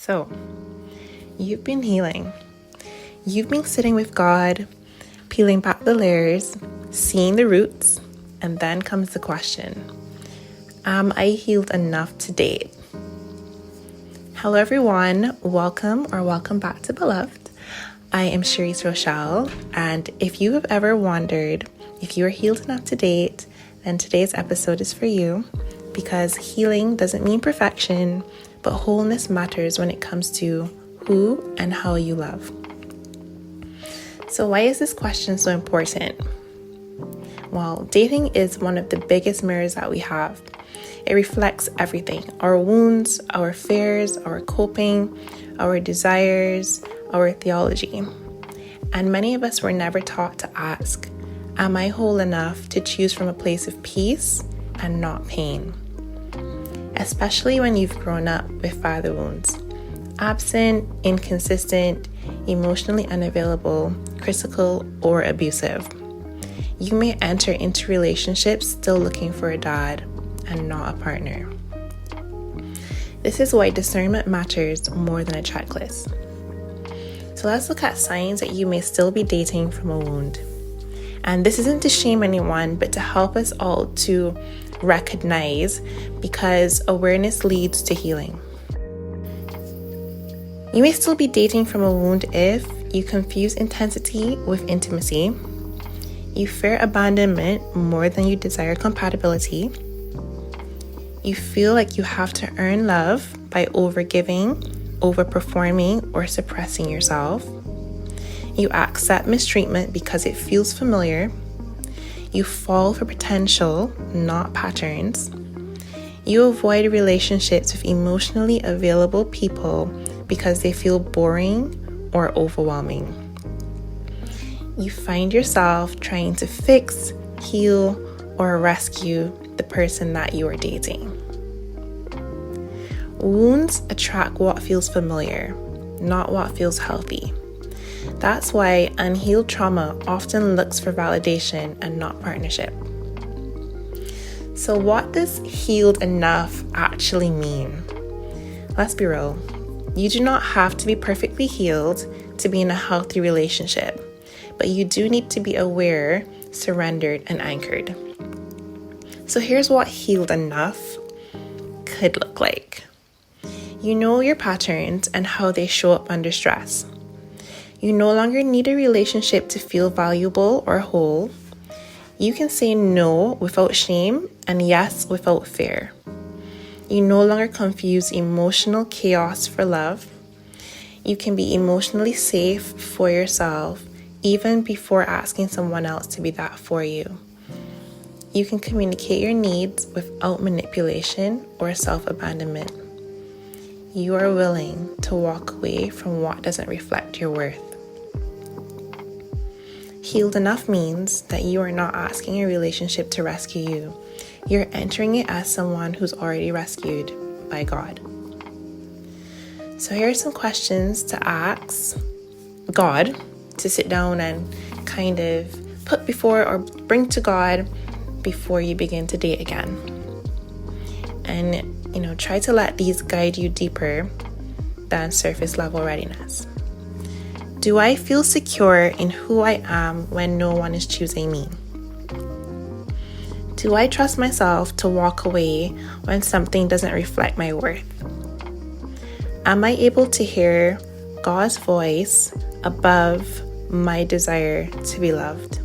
So, you've been healing. You've been sitting with God, peeling back the layers, seeing the roots, and then comes the question, am I healed enough to date? Hello everyone, welcome back to Beloved. I am Cherise Rochelle, and if you have ever wondered if you are healed enough to date, then today's episode is for you, because healing doesn't mean perfection, but wholeness matters when it comes to who and how you love. So why is this question so important? Well, dating is one of the biggest mirrors that we have. It reflects everything: our wounds, our fears, our coping, our desires, our theology. And many of us were never taught to ask, am I whole enough to choose from a place of peace and not pain? Especially when you've grown up with father wounds. Absent, inconsistent, emotionally unavailable, critical, or abusive. You may enter into relationships still looking for a dad and not a partner. This is why discernment matters more than a checklist. So let's look at signs that you may still be dating from a wound. And this isn't to shame anyone, but to help us all to recognize, because awareness leads to healing. You may still be dating from a wound if you confuse intensity with intimacy, you fear abandonment more than you desire compatibility, you feel like you have to earn love by overgiving, overperforming, or suppressing yourself, you accept mistreatment because it feels familiar, you fall for potential, not patterns, you avoid relationships with emotionally available people because they feel boring or overwhelming. You find yourself trying to fix, heal, or rescue the person that you are dating. Wounds attract what feels familiar, not what feels healthy. That's why unhealed trauma often looks for validation and not partnership. So what does healed enough actually mean? Let's be real. You do not have to be perfectly healed to be in a healthy relationship, but you do need to be aware, surrendered, and anchored. So here's what healed enough could look like. You know your patterns and how they show up under stress. You no longer need a relationship to feel valuable or whole. You can say no without shame and yes without fear. You no longer confuse emotional chaos for love. You can be emotionally safe for yourself even before asking someone else to be that for you. You can communicate your needs without manipulation or self-abandonment. You are willing to walk away from what doesn't reflect your worth. Healed enough means that you are not asking a relationship to rescue you. You're entering it as someone who's already rescued by God. So here are some questions to ask God, to sit down and kind of put before or bring to God before you begin to date again. And, try to let these guide you deeper than surface level readiness. Do I feel secure in who I am when no one is choosing me? Do I trust myself to walk away when something doesn't reflect my worth? Am I able to hear God's voice above my desire to be loved?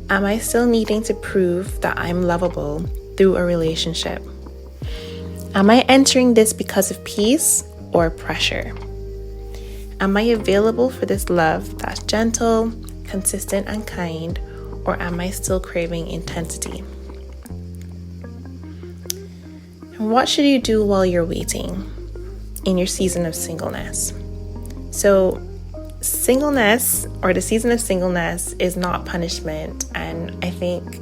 Am I still needing to prove that I'm lovable through a relationship? Am I entering this because of peace or pressure? Am I available for this love that's gentle, consistent, and kind, or am I still craving intensity? And what should you do while you're waiting in your season of singleness? So, singleness, or the season of singleness, is not punishment, and I think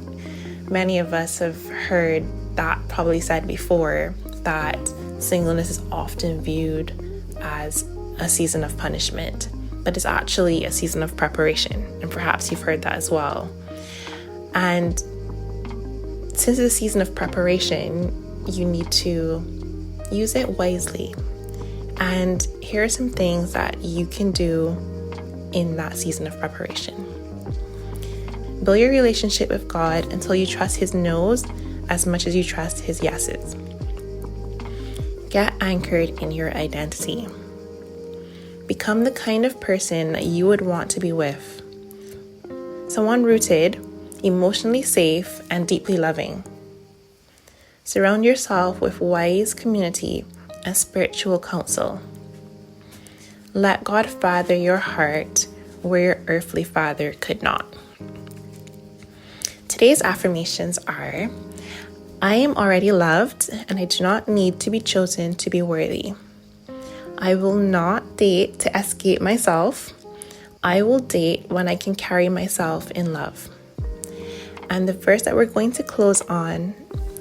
many of us have heard that probably said before, that singleness is often viewed as a season of punishment, but it's actually a season of preparation, and perhaps you've heard that as well. And since it's a season of preparation, you need to use it wisely And here are some things that you can do in that season of preparation. Build your relationship with God until you trust His no's as much as you trust His yeses. Get anchored in your identity. Become the kind of person that you would want to be with. Someone rooted, emotionally safe, and deeply loving. Surround yourself with wise community and spiritual counsel. Let God father your heart where your earthly father could not. Today's affirmations are: I am already loved and I do not need to be chosen to be worthy. I will not date to escape myself. I will date when I can carry myself in love. And the verse that we're going to close on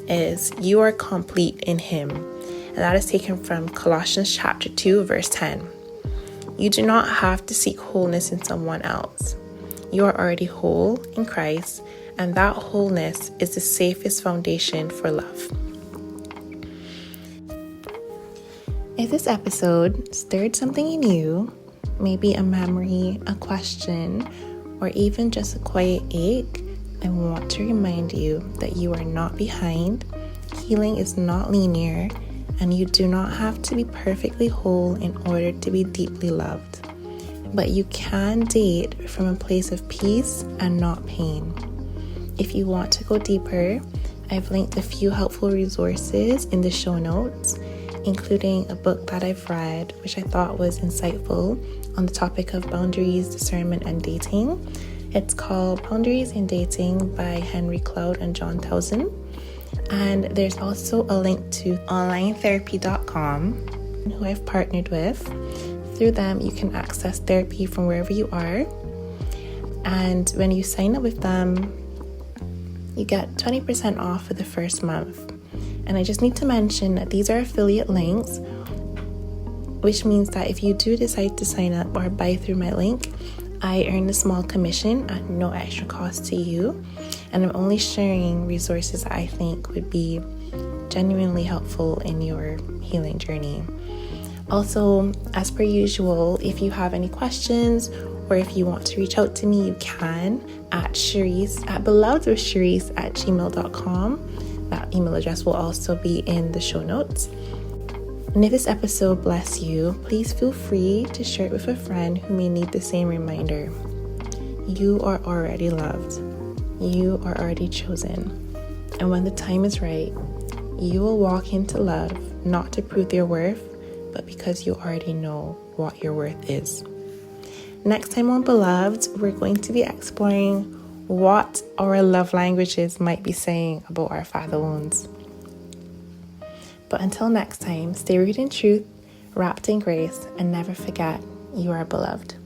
is, you are complete in Him. And that is taken from Colossians chapter 2, verse 10. You do not have to seek wholeness in someone else. You are already whole in Christ, and that wholeness is the safest foundation for love. If this episode stirred something in you, maybe a memory, a question, or even just a quiet ache, I want to remind you that you are not behind, healing is not linear, and you do not have to be perfectly whole in order to be deeply loved. But you can date from a place of peace and not pain. If you want to go deeper, I've linked a few helpful resources in the show notes, including a book that I've read, which I thought was insightful on the topic of boundaries, discernment, and dating. It's called Boundaries in Dating by Henry Cloud and John Towson. And there's also a link to line.But.com, who I've partnered with. Through them, you can access therapy from wherever you are. And when you sign up with them, you get 20% off for the first month. And I just need to mention that these are affiliate links, which means that if you do decide to sign up or buy through my link, I earn a small commission at no extra cost to you. And I'm only sharing resources that I think would be genuinely helpful in your healing journey. Also, as per usual, if you have any questions or if you want to reach out to me, you can at belovedwithcherise@gmail.com. That email address will also be in the show notes. And if this episode bless you, please feel free to share it with a friend who may need the same reminder. You are already loved. You are already chosen. And when the time is right, you will walk into love, not to prove your worth, but because you already know what your worth is. Next time on Beloved, we're going to be exploring what our love languages might be saying about our father wounds. But until next time, stay rooted in truth, wrapped in grace, and never forget you are beloved.